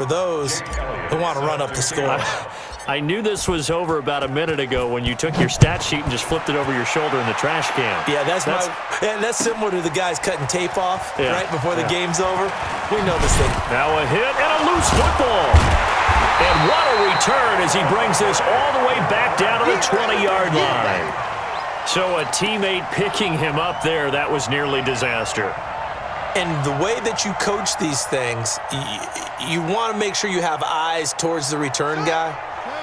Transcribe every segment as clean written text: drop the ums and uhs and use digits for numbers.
for those who want to run up the score. I knew this was over about a minute ago when you took your stat sheet and just flipped it over your shoulder in the trash can. Yeah, that's similar to the guys cutting tape off right before the game's over. We know this thing. Now a hit and a loose football. And what a return as he brings this all the way back down to the 20-yard line. So a teammate picking him up there, that was nearly disaster. And the way that you coach these things, you want to make sure you have eyes towards the return guy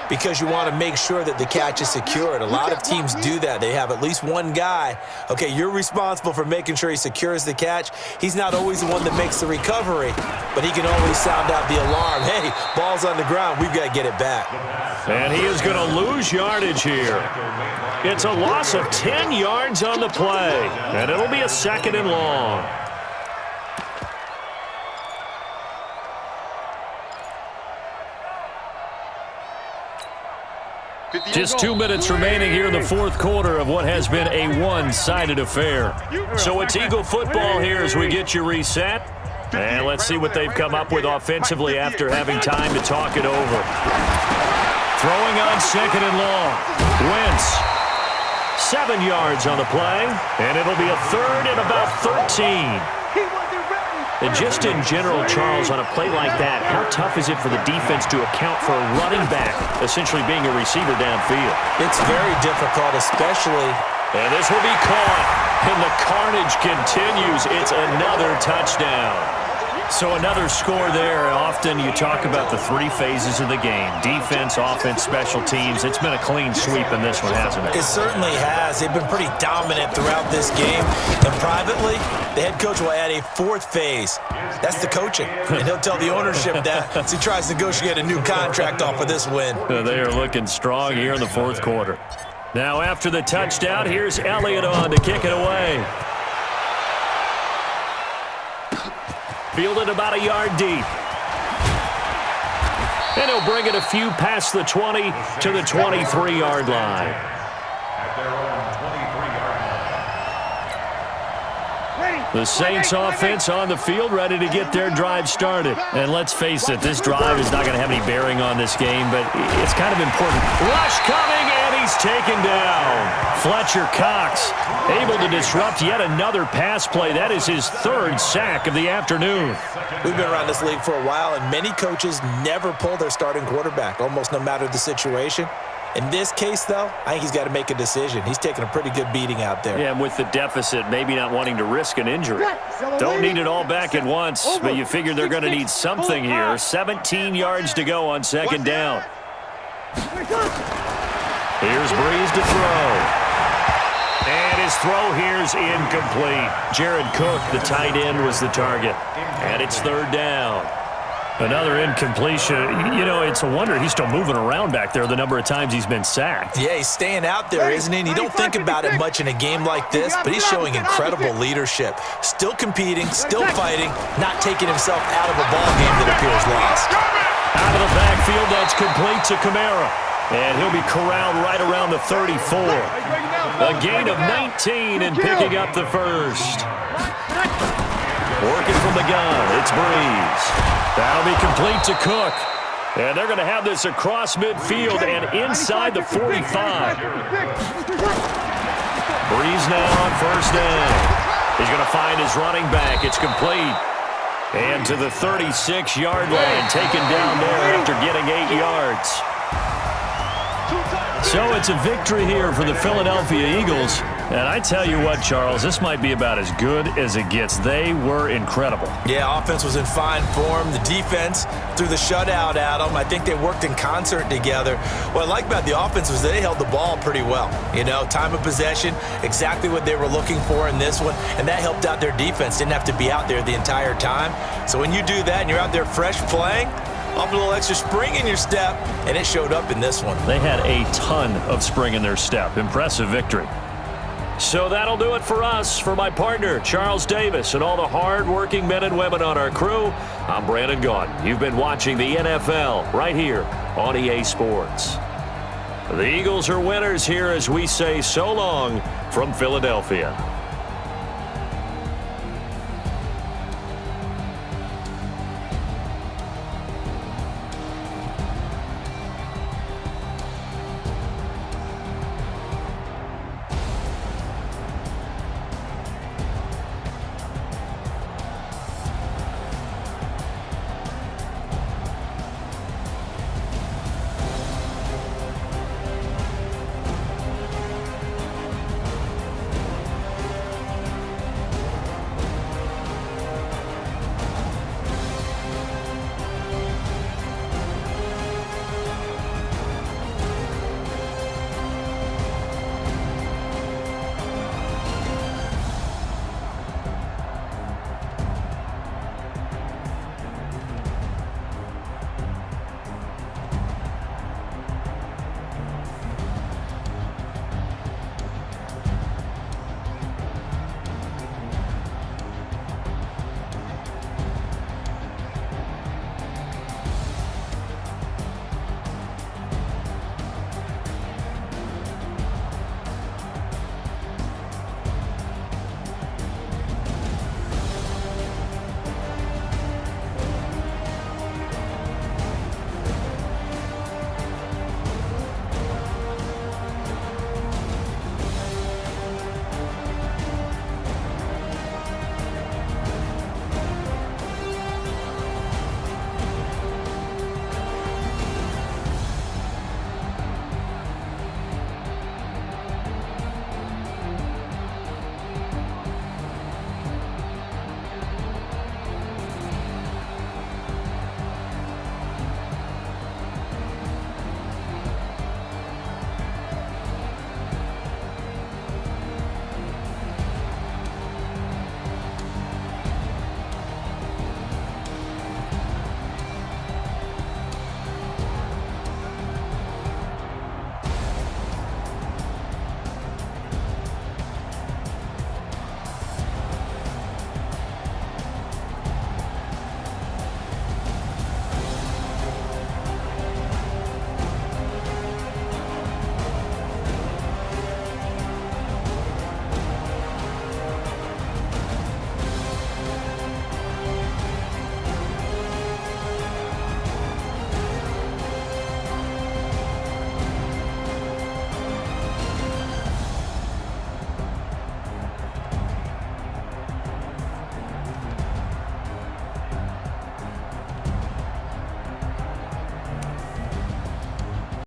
because you want to make sure that the catch is secured. A lot of teams do that. They have at least one guy. Okay, you're responsible for making sure he secures the catch. He's not always the one that makes the recovery, but he can always sound out the alarm. Hey, ball's on the ground. We've got to get it back. And he is going to lose yardage here. It's a loss of 10 yards on the play, and it'll be a 2nd and long. Just 2 minutes remaining here in the 4th quarter of what has been a one-sided affair. So it's Eagle football here as we get you reset. And let's see what they've come up with offensively after having time to talk it over. Throwing on 2nd and long. Wentz. 7 yards on the play. And it'll be a 3rd and about 13. And just in general, Charles, on a play like that, how tough is it for the defense to account for a running back essentially being a receiver downfield? It's very difficult, especially. And this will be caught. And the carnage continues. It's another touchdown. So another score there. Often you talk about the 3 phases of the game. Defense, offense, special teams. It's been a clean sweep in this one, hasn't it? It certainly has. They've been pretty dominant throughout this game. And privately, the head coach will add a 4th phase. That's the coaching. And he'll tell the ownership that as he tries to negotiate a new contract off of this win. They are looking strong here in the 4th quarter. Now after the touchdown, here's Elliott on to kick it away. Fielded about a yard deep. And he'll bring it a few past the 20 to the 23-yard line. The Saints offense on the field, ready to get their drive started. And let's face it, this drive is not going to have any bearing on this game, but it's kind of important. Rush coming, and he's taken down. Fletcher Cox able to disrupt yet another pass play. That is his 3rd sack of the afternoon. We've been around this league for a while, and many coaches never pull their starting quarterback, almost no matter the situation. In this case, though, I think he's got to make a decision. He's taking a pretty good beating out there. Yeah, and with the deficit, maybe not wanting to risk an injury. Don't need it all back at once, but you figure they're going to need something here. 17 yards to go on 2nd down. Here's Breeze to throw. And his throw here's incomplete. Jared Cook, the tight end, was the target. And it's 3rd down. Another incompletion. You know, it's a wonder he's still moving around back there the number of times he's been sacked. Yeah, he's staying out there, isn't he? And you don't think about it much in a game like this, but he's showing incredible leadership. Still competing, still fighting, not taking himself out of a ball game that appears lost. Out of the backfield, that's complete to Kamara. And he'll be corralled right around the 34. A gain of 19 and picking up the 1st. Working from the gun, it's Breeze. That'll be complete to Cook. And they're going to have this across midfield and inside the 45. Breeze now on 1st down. He's going to find his running back. It's complete. And to the 36-yard line, taken down there after getting 8 yards. So it's a victory here for the Philadelphia Eagles. And I tell you what, Charles, this might be about as good as it gets. They were incredible. Yeah, offense was in fine form. The defense threw the shutout at them. I think they worked in concert together. What I like about the offense was they held the ball pretty well. You know, time of possession, exactly what they were looking for in this one. And that helped out their defense. Didn't have to be out there the entire time. So when you do that and you're out there fresh playing, up a little extra spring in your step, and it showed up in this one. They had a ton of spring in their step. Impressive victory. So that'll do it for us. For my partner, Charles Davis, and all the hard-working men and women on our crew, I'm Brandon Gaudin. You've been watching the NFL right here on EA Sports. The Eagles are winners here as we say so long from Philadelphia.